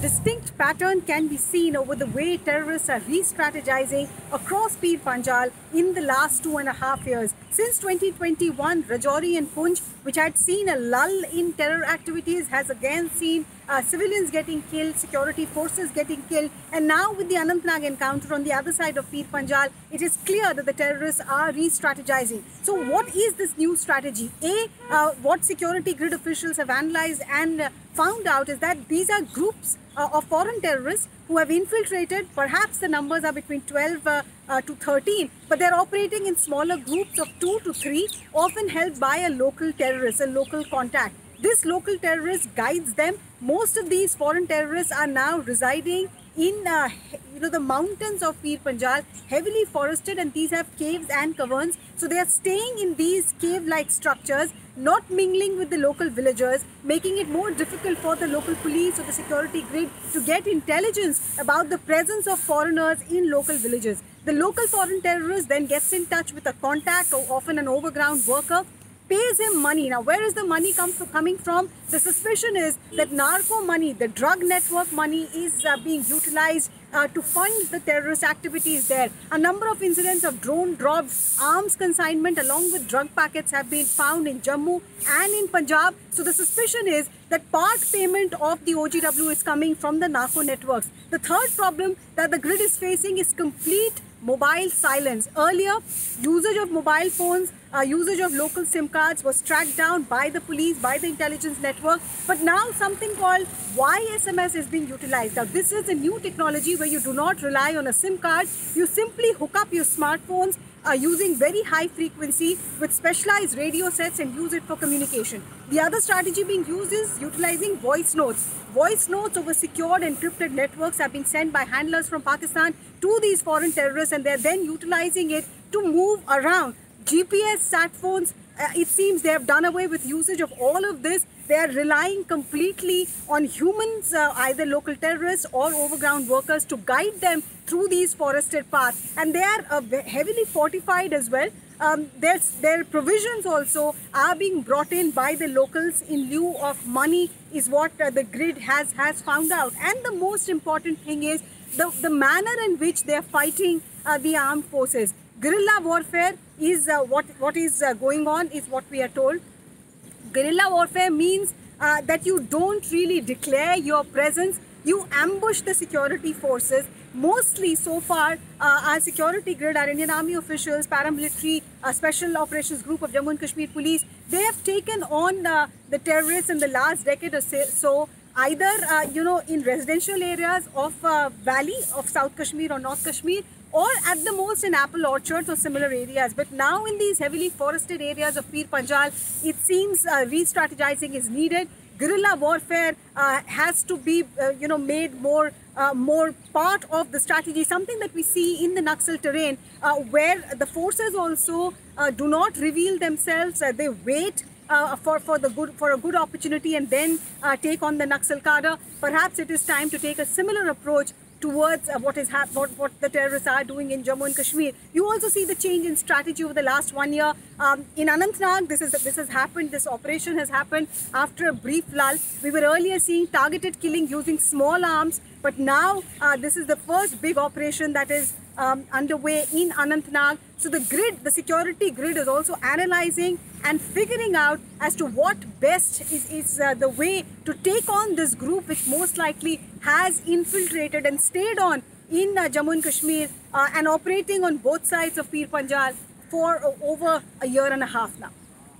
distinct pattern can be seen over the way terrorists are re-strategizing across Pir Panjal in the last 2.5 years. Since 2021, Rajouri and Poonch, which had seen a lull in terror activities, has again seen civilians getting killed, security forces getting killed, and now with the Anantnag encounter on the other side of Pir Panjal, it is clear that the terrorists are re-strategizing. So what is this new strategy? What security grid officials have analyzed and found out is that these are groups of foreign terrorists who have infiltrated. Perhaps the numbers are between 12 to 13, but they're operating in smaller groups of 2 to 3, often helped by a local terrorist, a local contact. This local terrorist guides them. Most of these foreign terrorists are now residing in the mountains of Pir Panjal, heavily forested, and these have caves and caverns. So they are staying in these cave-like structures, not mingling with the local villagers, making it more difficult for the local police or the security grid to get intelligence about the presence of foreigners in local villages. The local foreign terrorist then gets in touch with a contact, or often an overground worker, pays him money. Now, where is the money coming from? The suspicion is that narco money, the drug network money, is being utilized to fund the terrorist activities there. A number of incidents of drone-dropped arms consignment along with drug packets have been found in Jammu and in Punjab. So the suspicion is that part payment of the OGW is coming from the narco networks. The third problem that the grid is facing is complete mobile silence. Earlier, usage of mobile phones, usage of local SIM cards was tracked down by the police, by the intelligence network, but now something called YSMS is being utilized. Now, this is a new technology where you do not rely on a SIM card. You simply hook up your smartphones using very high frequency with specialized radio sets and use it for communication. The other strategy being used is utilizing voice notes. Voice notes over secured encrypted networks have been sent by handlers from Pakistan to these foreign terrorists, and they're then utilizing it to move around. GPS, sat phones, it seems they have done away with usage of all of this. They are relying completely on humans, either local terrorists or overground workers, to guide them through these forested paths. And they are heavily fortified as well. Their provisions also are being brought in by the locals in lieu of money, is what the grid has found out. And the most important thing is the manner in which they are fighting the armed forces. Guerrilla warfare is what is going on, is what we are told. Guerrilla warfare means that you don't really declare your presence. You ambush the security forces. Mostly so far, our security grid, our Indian Army officials, paramilitary Special Operations Group of Jammu and Kashmir Police, they have taken on the terrorists in the last decade or so, either in residential areas of Valley of South Kashmir or North Kashmir, or at the most in apple orchards or similar areas. But now in these heavily forested areas of Pir Panjal, it seems re-strategizing is needed. Guerrilla warfare has to be made more part of the strategy, something that we see in the Naxal terrain, where the forces also do not reveal themselves. They wait for a good opportunity and then take on the Naxal cadre. Perhaps it is time to take a similar approach towards what the terrorists are doing in Jammu and Kashmir. You also see the change in strategy over the last 1 year. In Anantnag, this has happened. This operation has happened after a brief lull. We were earlier seeing targeted killing using small arms, but now this is the first big operation that is underway in Anantnag. So the security grid is also analyzing and figuring out as to what best is the way to take on this group, which most likely has infiltrated and stayed on in Jammu and Kashmir and operating on both sides of Pir Panjal for over a year and a half now.